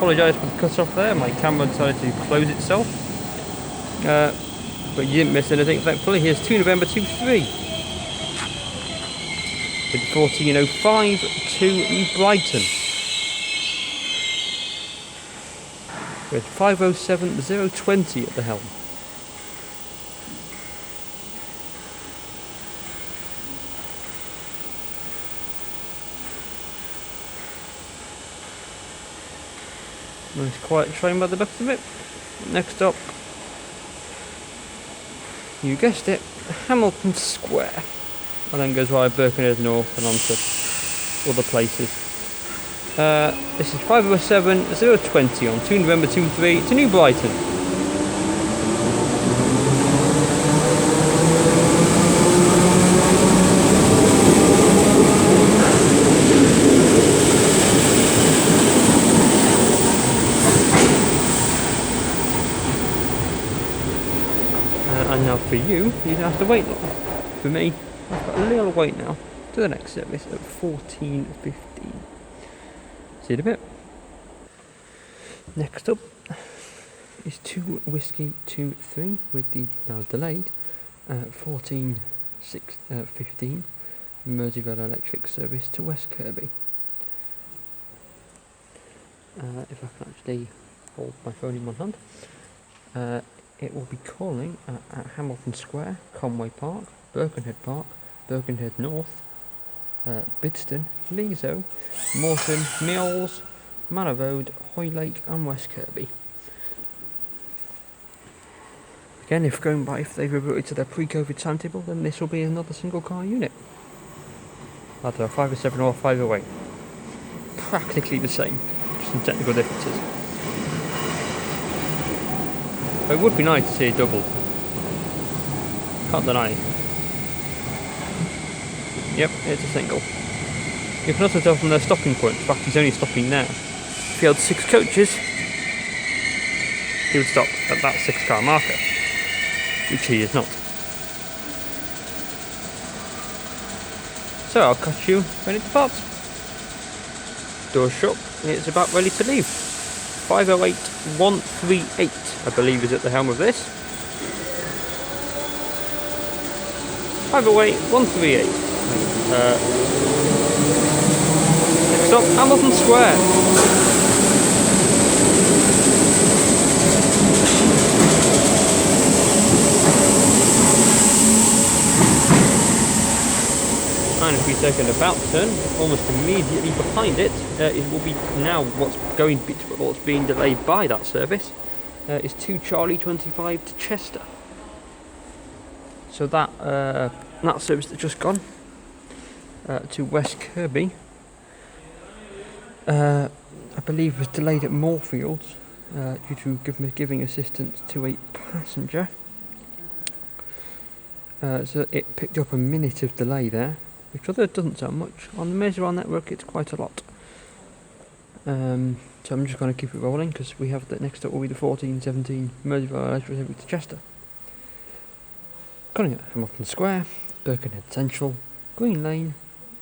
apologise for the cut off there, my camera decided to close itself. But you didn't miss anything, thankfully. Here's 2 November 23. With 14:05 to Brighton. With 507.020 at the helm. Nice quiet train by the looks of it. Next up, you guessed it, Hamilton Square. And then goes via Birkenhead North and on to other places. This is 507.020 on 2 November 23 to New Brighton. And now for you don't have to wait long. For me, I've got a little wait now to the next service at 14:15. See you in a bit. Next up is 2 Whiskey 23 with the now delayed 14:15 Merseyrail electric service to West Kirby. If I can actually hold my phone in one hand. It will be calling at Hamilton Square, Conway Park, Birkenhead Park, Birkenhead North, Bidston, Leeso, Morton, Mills, Manor Road, Hoylake and West Kirby. Again, if they've reverted to their pre-COVID timetable, then this will be another single car unit. Either a 507 or a 508. Practically the same, just some technical differences. It would be nice to see a double. Can't deny it. Yep, it's a single. You can also tell from their stopping point, in fact he's only stopping now. If he had 6 coaches, he would stop at that 6-car marker, which he is not. So I'll catch you when it departs. Doors shut, it's about ready to leave. 508-138, I believe, is at the helm of this. 508-138. Next stop, Hamilton Square. And if we take an about turn, almost immediately behind it, it will be now what's being delayed by that service is 2 Charlie 25 to Chester. So that service that's just gone to West Kirby, I believe was delayed at Moorfields due to giving assistance to a passenger. So it picked up a minute of delay there, which although it doesn't sound much, on the Merseyrail network it's quite a lot. So I'm just going to keep it rolling because we have the next up will be the 14:17 Merseyrail electric to Chester. Calling at Hamilton Square, Birkenhead Central, Green Lane,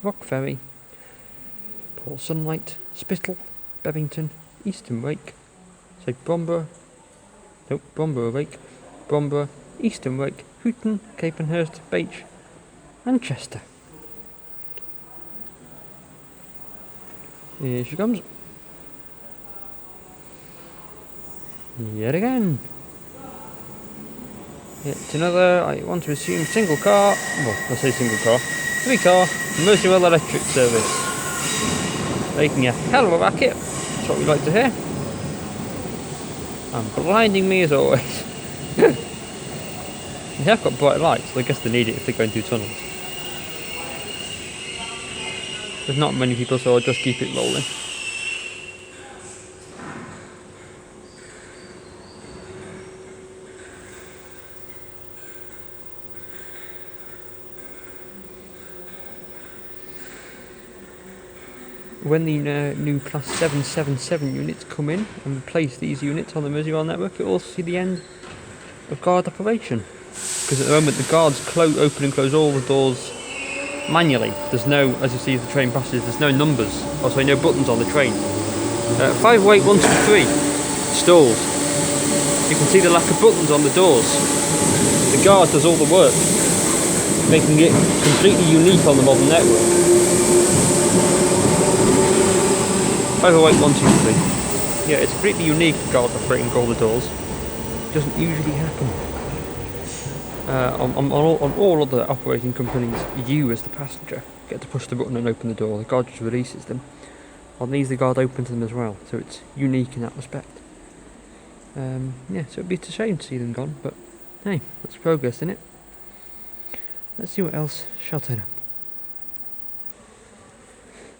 Rock Ferry, Port Sunlight, Spittal, Bevington, Easton Wake, Bromborough Wake, Bromborough, Easton Wake, Hooton, Capenhurst, Bache and Chester. Here she comes. Yet again. It's another, I want to assume, single car, well, I say single car, 3-car Merseyrail electric service. Making a hell of a racket, that's what we like to hear. And blinding me as always. They have got bright lights, so I guess they need it if they're going through tunnels. There's not many people, so I'll just keep it rolling. When the new Class 777 units come in and replace these units on the Merseyrail network, it will also see the end of guard operation. Because at the moment the guards open and close all the doors manually. There's no, as you see as the train passes, there's no numbers, no buttons on the train. 508-123 stalls. You can see the lack of buttons on the doors. The guard does all the work, making it completely unique on the modern network. 508-123. Yeah, it's completely unique, the guard operating all the doors. It doesn't usually happen. On all other operating companies, you as the passenger get to push the button and open the door. The guard just releases them. On these, the guard opens them as well, so it's unique in that respect. Yeah, so it's a shame to see them gone, but hey, that's progress, isn't it? Let's see what else shall turn up.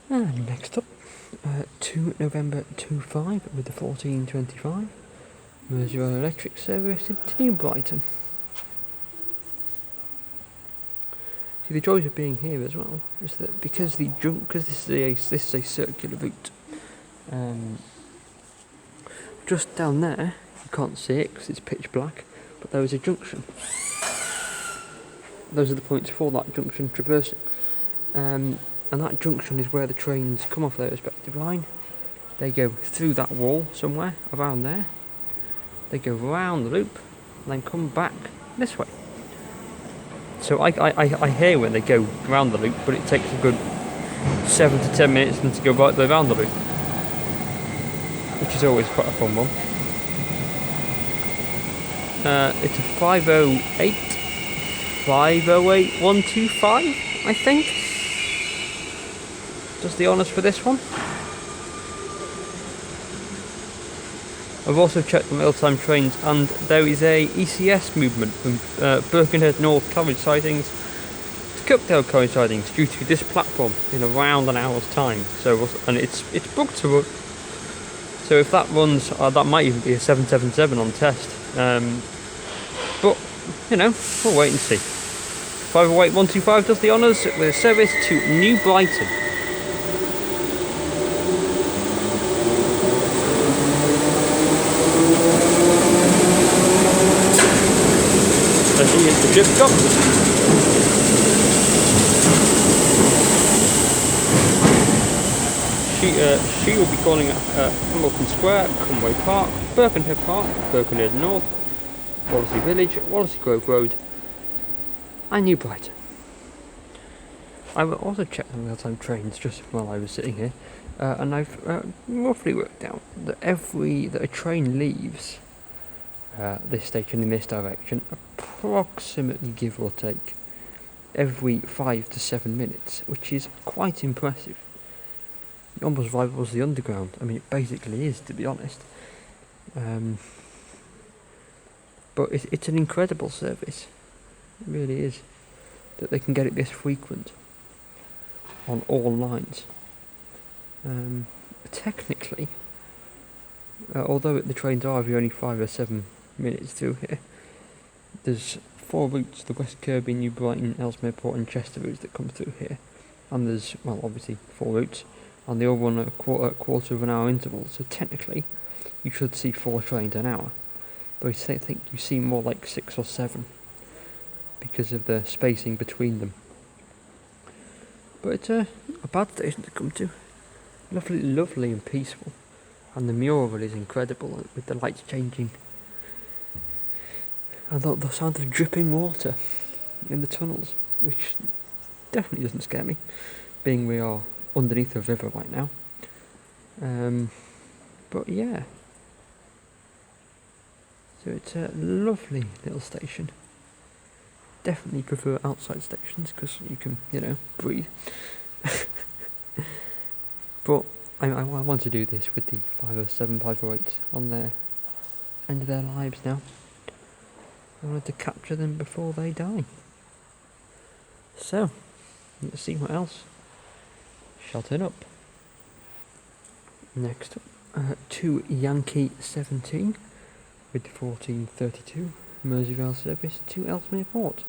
And next up, 2 November 25 with the 1425 Merseyrail Electric service into New Brighton. See, the joys of being here as well is that because this is a circular route, just down there you can't see it because it's pitch black, but there is a junction. Those are the points for that junction traversing, and that junction is where the trains come off their respective line. They go through that wall somewhere around there, they go round the loop and then come back this way. So I hear when they go round the loop, but it takes a good 7 to 10 minutes for them to go right the way round the loop, which is always quite a fun one. It's a 508-125, I think. Does the honours for this one. I've also checked the mail-time trains, and there is a ECS movement from Birkenhead North carriage sidings to Kirkdale carriage sidings due to this platform in around an hour's time. So, and it's booked to run. So if that runs, that might even be a 777 on test. But you know, we'll wait and see. 508-125 does the honours with a service to New Brighton. Into the drip stop. She will be calling at Hamilton Square, Conway Park, Birkenhead Park, Birkenhead North, Wallasey Village, Wallasey Grove Road, and New Brighton. I will also check the real-time trains just while I was sitting here, and I've roughly worked out that that a train leaves this station in this direction approximately, give or take, every 5 to 7 minutes, which is quite impressive. It almost rivals the underground. I mean, it basically is, to be honest. But it's an incredible service. It really is, that they can get it this frequent on all lines. Technically, although the trains are only 5 or 7 minutes through here, there's 4 routes: the West Kirby, New Brighton, Ellesmere Port and Chester routes that come through here, and there's, well, obviously 4 routes, and they all run at a quarter of an hour interval, so technically you should see 4 trains an hour, but I think you see more like 6 or 7 because of the spacing between them. But it's not a bad station to come to. Lovely and peaceful, and the mural is incredible with the lights changing. And the sound of dripping water in the tunnels, which definitely doesn't scare me, being we are underneath a river right now. But yeah, so it's a lovely little station. Definitely prefer outside stations because you can, breathe. But I want to do this with the 507, 508 on their end of their lives now. I wanted to capture them before they die. So, let's see what else shall turn up. Next up, 2 Yankee 17 with the 1432 Merseyrail service to Ellesmere Port.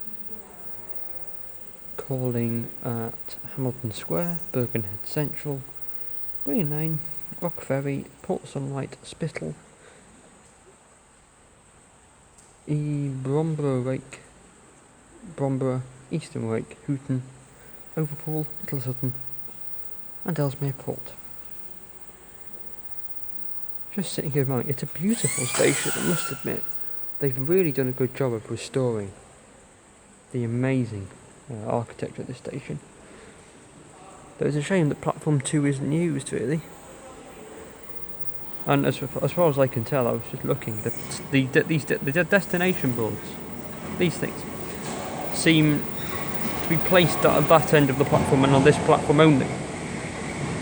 Calling at Hamilton Square, Birkenhead Central, Green Lane, Rock Ferry, Port Sunlight, Spittal, Bromborough, Eastern Rake, Hooton, Overpool, Little Sutton and Ellesmere Port. Just sitting here admiring. It's a beautiful station, I must admit. They've really done a good job of restoring the amazing architecture of this station. But it's a shame that platform 2 isn't used, really. And as far as I can tell, I was just looking, the destination boards, these things, seem to be placed at that end of the platform and on this platform only.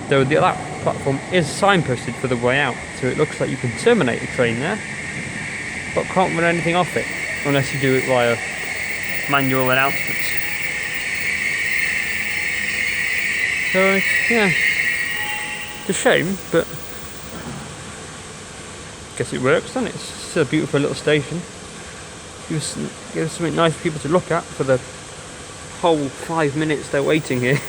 Though that platform is signposted for the way out, so it looks like you can terminate a train there, but can't run anything off it, unless you do it via manual announcements. So it's a shame, but I guess it works, doesn't it? It's still a beautiful little station. Gives us something nice for people to look at for the whole 5 minutes they're waiting here.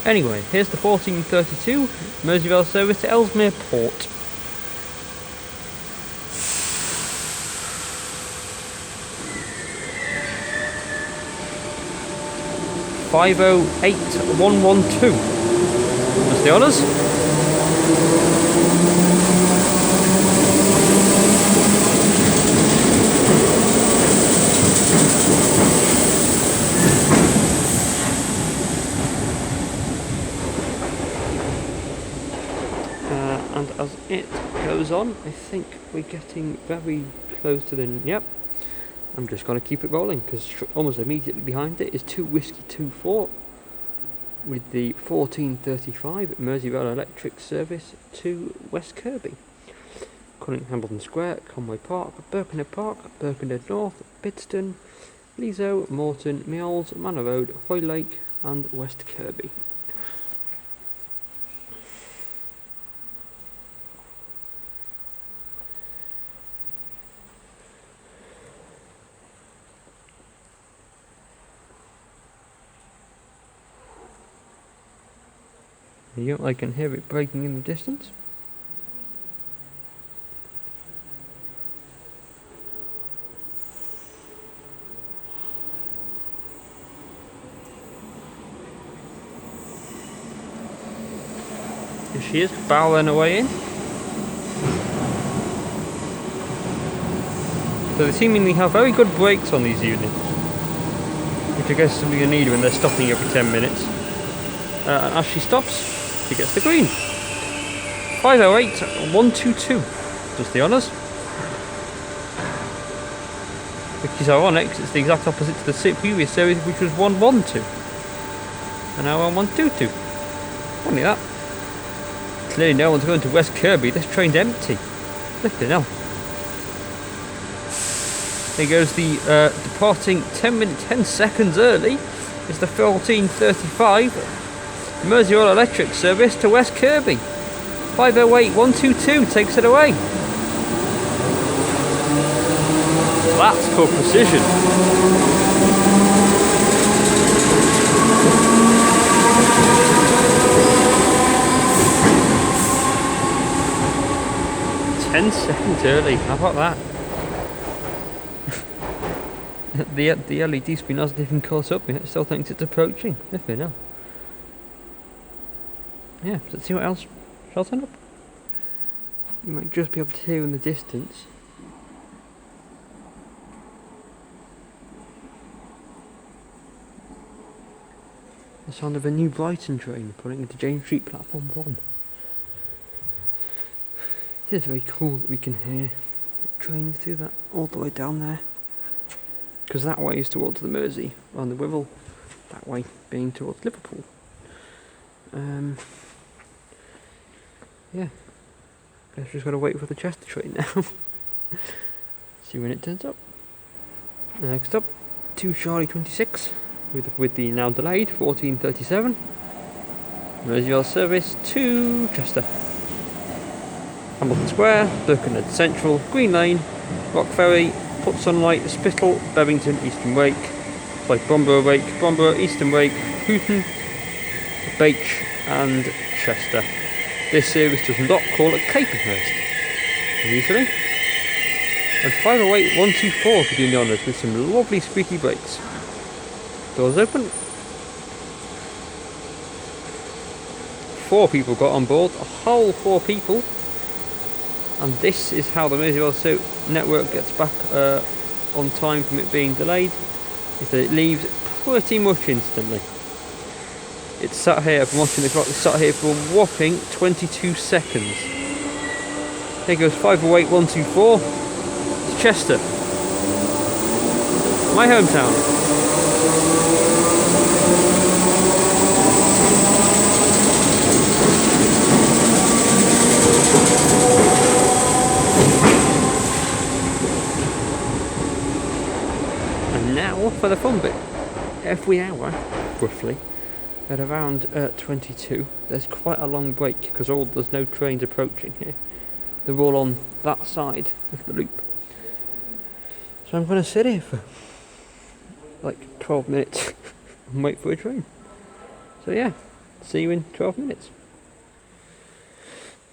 Anyway, here's the 1432 Merseyrail service to Ellesmere Port. $508,112. That's the honours. And as it goes on, I think we're getting very close to the... Yep, I'm just going to keep it rolling, because almost immediately behind it is 2 Whiskey 24 with the 1435 Merseyrail electric service to West Kirby. Calling Hambledon Square, Conway Park, Birkenhead North, Bidston, Leeso, Morton, Meols, Manor Road, Hoylake and West Kirby. I can hear it breaking in the distance. Here she is, barreling away in. So they seemingly have very good brakes on these units, which I guess is something you need when they're stopping every 10 minutes. And as she stops, she gets the green. 508,122 does the honours. Which is ironic, because it's the exact opposite to the previous series, which was 112. And now 122. Funny that. Clearly no one's going to West Kirby, this train's empty. Flipping hell. There goes the departing 10 seconds early. It's the 1435 Merseyrail electric service to West Kirby. 508,122 takes it away. That's called precision. $10 early, how about that? the LED screen hasn't even caught up yet, it still thinks it's approaching. Flipping hell. Yeah, let's see what else shall turn up. You might just be able to hear in the distance the sound of a new Brighton train pulling into James Street platform 1. It is very cool that we can hear trains through that all the way down there, because that way is towards the Mersey and the Wirral, that way being towards Liverpool. Yeah, guess we've just got to wait for the Chester train now. See when it turns up. Next up, 2 Charlie 26 with the now delayed 1437 Merseyrail service to Chester. Hambledon Square, Birkenhead Central, Green Lane, Rock Ferry, Put Sunlight, Spittle, Bevington, Eastern Wake, Bromborough Wake, Bromborough, Eastern Wake, Hooton, Bache and Chester. This service does not call at Capenhurst, usually. And 508,124 for doing the honours with some lovely squeaky brakes. Doors open. 4 people got on board, a whole 4 people. And this is how the Merseyrail network gets back on time from it being delayed, is that it leaves pretty much instantly. It's sat here, from watching the clock, it's sat here for a whopping 22 seconds. There goes 508124. It's Chester, my hometown. And now for the fun bit. Every hour, roughly, at around 22, there's quite a long break because there's no trains approaching here. They're all on that side of the loop. So I'm going to sit here for like 12 minutes and wait for a train. So yeah, see you in 12 minutes.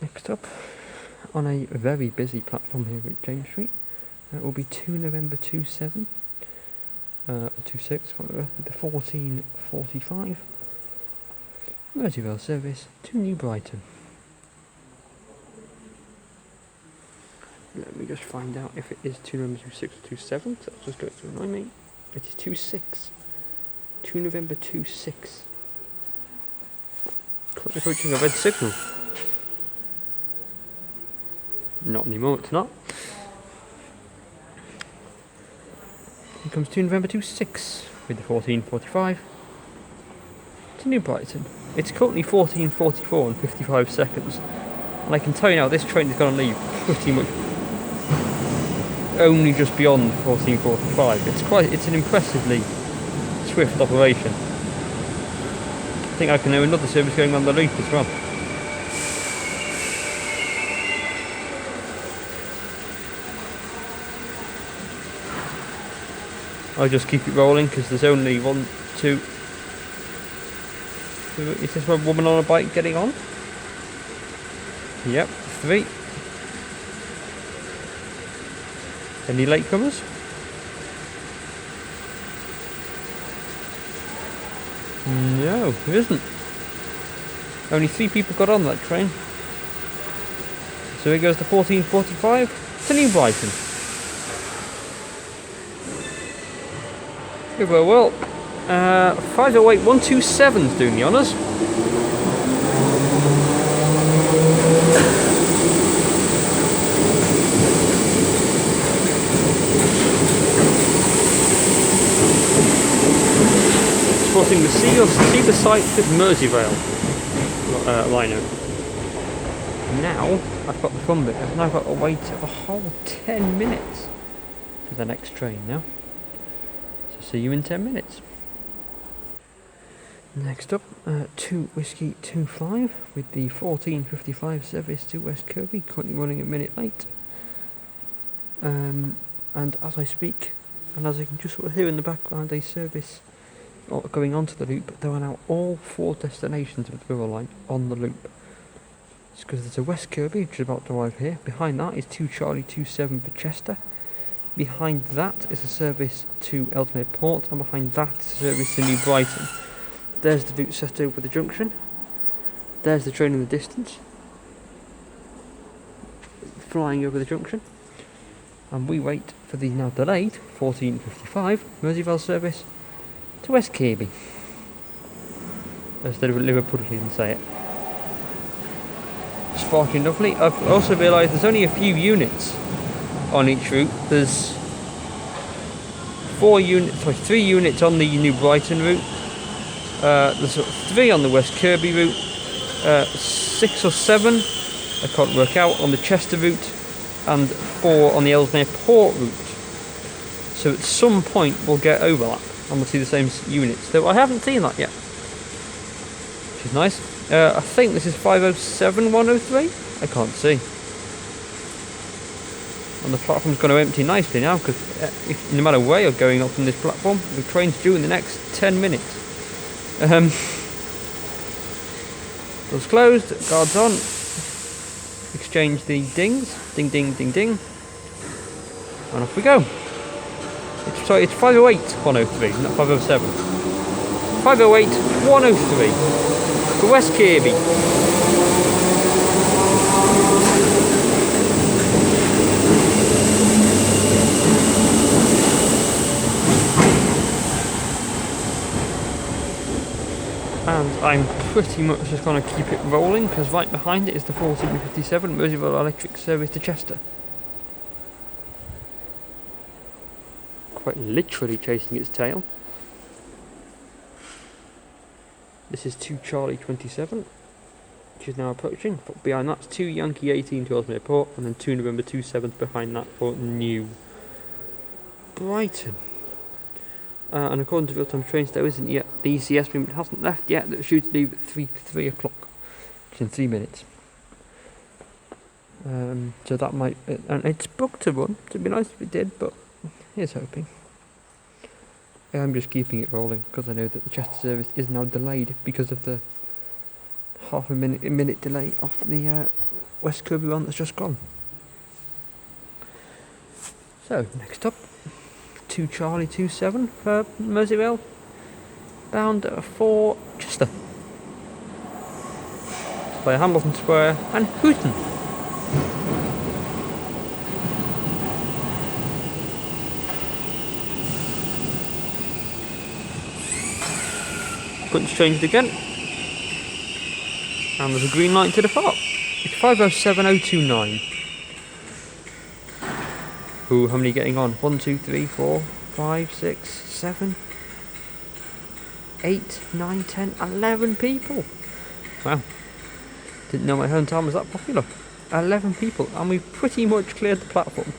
Next up, on a very busy platform here at James Street, it will be 2 November 27, or 26, whatever, with the 14:45 Merseyrail service to New Brighton. Let me just find out if it is 2 November 26 or 27, so that's just going to annoy me. It is 26. 2 November 26. Currently approaching a red signal. Not anymore, it's not. Here comes 2 November 26 with the 14:45 to New Brighton. It's currently 14:44 and 55 seconds. And I can tell you now, this train is going to leave pretty much only just beyond 14:45. It's an impressively swift operation. I think I can know another service going on the loop as well. I'll just keep it rolling because there's only 1, 2. Is this one woman on a bike getting on? Yep, 3. Any latecomers? No, there isn't. Only 3 people got on that train. So here goes the 14:45 to New Brighton. Well, 508127's doing the honours. Spotting the Seaside Merseyrail liner. Now I've got the fun bit. I've now got to wait of a whole 10 minutes for the next train now. So see you in 10 minutes. Next up, 2 Whiskey 25 with the 14:55 service to West Kirby, currently running a minute late. And as I speak, and as I can just sort of hear in the background, a service going onto the loop. There are now all 4 destinations of the River Line on the loop. It's because there's a West Kirby which is about to arrive here. Behind that is 2 Charlie 27 for Chester. Behind that is a service to Ellesmere Port, and behind that is a service to New Brighton. There's the route set over the junction. There's the train in the distance, flying over the junction. And we wait for the now delayed 14:55 Merseyrail service to West Kirby. Instead of Liverpool, didn't say it. Sparkling lovely. I've also realised there's only a few units on each route. There's 3 units on the New Brighton route. There's 3 on the West Kirby route. 6 or 7, I can't work out, on the Chester route, and 4 on the Ellesmere Port route. So at some point we'll get overlap and we'll see the same units. Though I haven't seen that yet, which is nice. I think this is 507103. I can't see. And the platform's going to empty nicely now, because no matter where you're going up from this platform, the train's due in the next 10 minutes. Doors closed, guards on. Exchange the dings. Ding, ding, ding, ding. And off we go. It's 508103, not 507. 508103 for West Kirby. And I'm pretty much just going to keep it rolling, because right behind it is the 1457 Merseyrail Electric Service to Chester. Quite literally chasing its tail. This is 2 Charlie 27, which is now approaching. But behind that's 2 Yankee 18 to Ellesmere Port, and then 2 November 27 behind that for New Brighton. And according to real-time trains, there isn't yet, the ECS movement hasn't left yet. That's due to leave at 3 o'clock, which is in 3 minutes. So that might, and it's booked to run. It'd be nice if it did, but here's hoping. I'm just keeping it rolling because I know that the Chester service is now delayed because of the half a minute delay off the West Kirby one that's just gone. So next up, 2 Charlie 27 for Merseyrail, bound for Chester by Hamilton Square and Hooton. Punch changed again, and there's a green light to depart. It's 507029. Ooh, how many getting on? 1, 2, 3, 4, 5, 6, 7, 8, 9, 10, 11 people. Wow, didn't know my hometown was that popular. 11 people, and we've pretty much cleared the platform.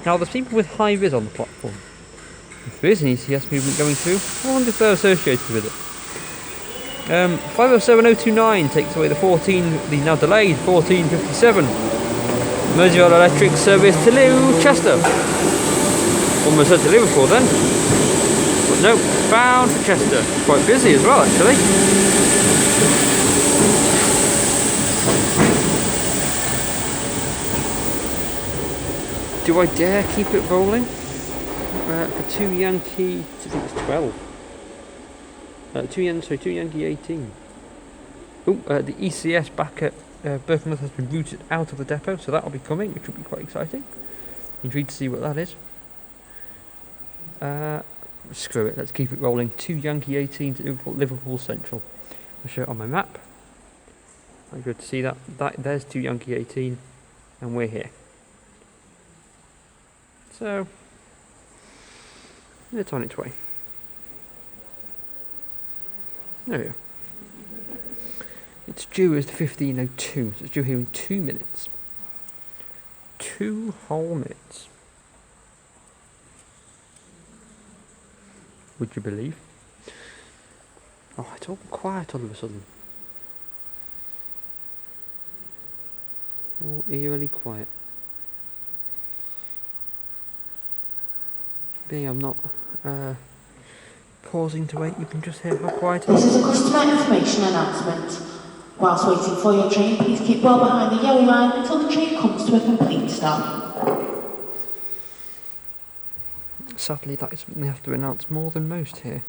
Now there's people with high vis on the platform. If there is an ECS movement going through, I wonder if they're associated with it. 507029 takes away the now delayed 1457 Merseyrail Electric Service to Chester. Almost head to Liverpool then, but no, bound for Chester. Quite busy as well, actually. Do I dare keep it rolling? For 2 Yankee, I think it's 12. 2 Yankee 18. Oh, the ECS back at Birkenhead has been routed out of the depot, so that will be coming, which will be quite exciting. Intrigued to see what that is. Screw it, let's keep it rolling. 2 Yankee 18 to Liverpool Central. I'll show it on my map. I'm good to see that. There's 2 Yankee 18, and we're here. So it's on its way. There we go. It's due as 15:02, so it's due here in 2 minutes. 2 whole minutes. Would you believe? Oh, it's all quiet all of a sudden. All eerily quiet. Being I'm not pausing to wait, you can just hear how quiet it is. This is a customer information announcement. Whilst waiting for your train, please keep well behind the yellow line until the train comes to a complete stop. Sadly, that is something they have to announce more than most here,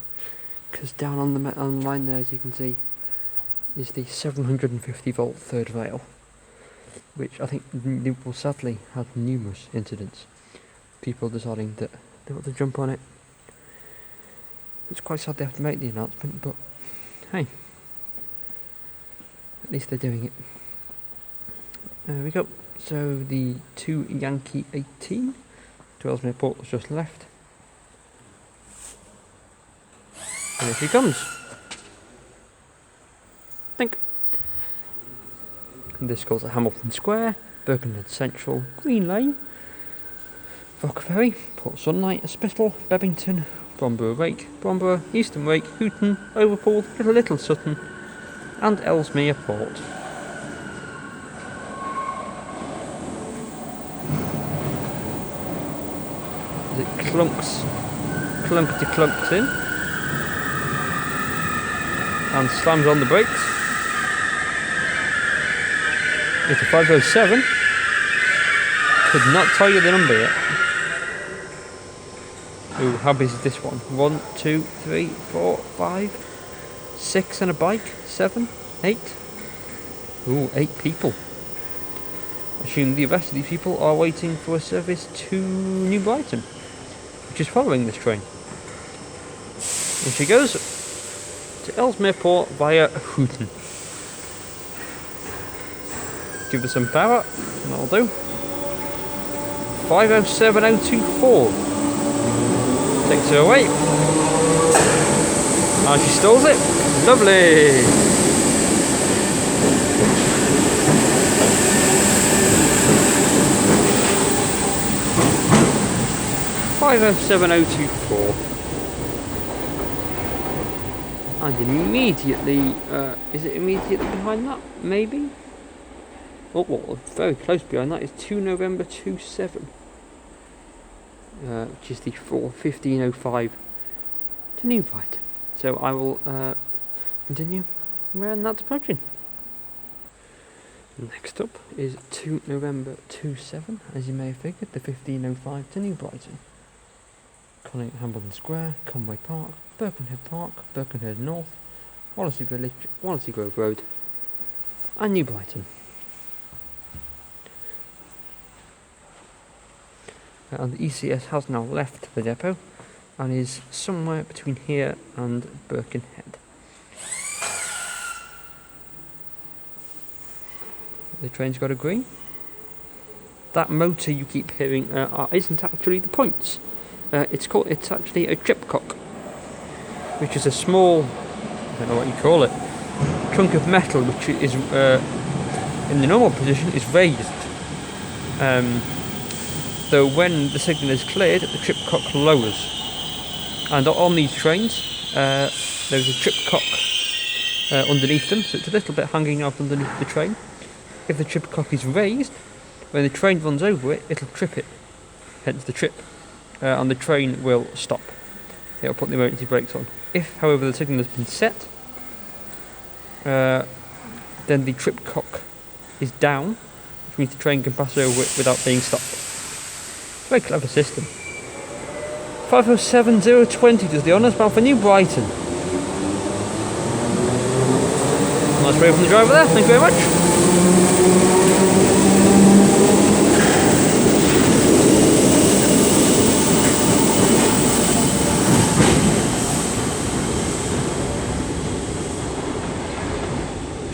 because down on the line there, as you can see, is the 750 volt third rail, which I think will sadly have numerous incidents. People deciding that they want to jump on it. It's quite sad they have to make the announcement, but hey, at least they're doing it. There we go. So the 2 Yankee 18 to Ellesmere Port has just left. And here she comes. Think. And this goes to Hamilton Square, Birkenhead Central, Green Lane, Ferry, Port Sunlight, Spittal, Bebington, Bromborough Rake, Bromborough, Easton Rake, Hooton, Overpool, Little Sutton, and Ellesmere Port. As it clunkety-clunks in, and slams on the brakes. It's a 507. Could not tell you the number yet. Ooh, how busy is this one? 1, 2, 3, 4, 5, 6 and a bike. 7, 8. Ooh, 8 people. I assume the rest of these people are waiting for a service to New Brighton, which is following this train. Here she goes. to Ellesmere Port via Hooton. Give us some power, and that'll do. 507024. Takes her away. And she stalls it. Lovely! 507024. And immediately, is it immediately behind that? Maybe? Oh, well, very close behind that is 2 November 27. Which is the 1505 to New Brighton. So I will continue when that's approaching. Next up is 2 November 27, as you may have figured, the 1505 to New Brighton. Calling at Hambledon Square, Conway Park, Birkenhead North, Wallasey Village, Wallasey Grove Road, and New Brighton. And the ECS has now left the depot and is somewhere between here and Birkenhead. The train's got a green. That motor you keep hearing isn't actually the points. It's actually a tripcock, which is a small, I don't know what you call it, chunk of metal which is in the normal position is raised. Though when the signal is cleared, the tripcock lowers. And on these trains, there's a tripcock underneath them, so it's a little bit hanging out underneath the train. If the tripcock is raised, when the train runs over it, it'll trip it, hence the trip, and the train will stop. It'll put the emergency brakes on. If, however, the signal has been set, then the tripcock is down, which means the train can pass over it without being stopped. Very clever system. 507020 does the honours bound for New Brighton. Nice wave from the driver there, thank you very much.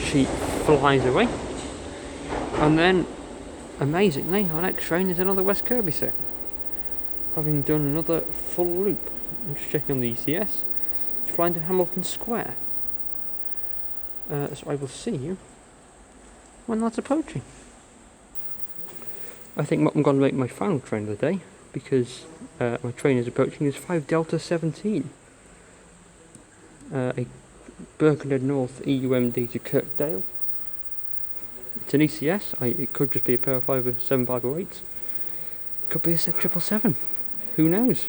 She flies away. And then, amazingly, our next train is another West Kirby set. Having done another full loop. I'm just checking on the ECS. It's flying to Hamilton Square. So I will see you when that's approaching. I think what I'm going to make my final train of the day, because my train is approaching, is 5 Delta 17. A Birkenhead North EUMD to Kirkdale. It's an ECS. It could just be a pair of 7508s. It could be a 777. Who knows?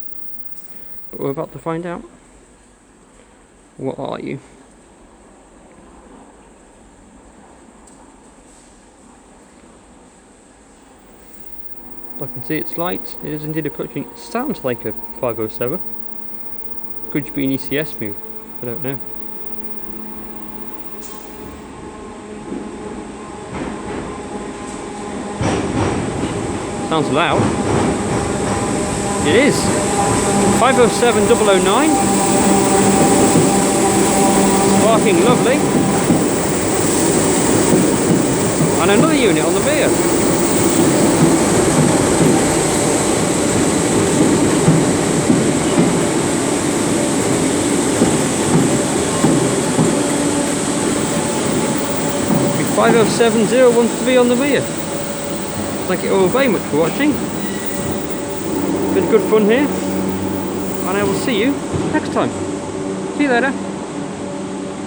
But we're about to find out. What are you? I can see its lights. It is indeed approaching. It sounds like a 507. Could just be an ECS move. I don't know. Sounds loud. It is. 507009. Sparking lovely. And another unit on the rear. Be 507013 on the rear. Thank you all very much for watching. Been good fun here, and I will see you next time. See you later.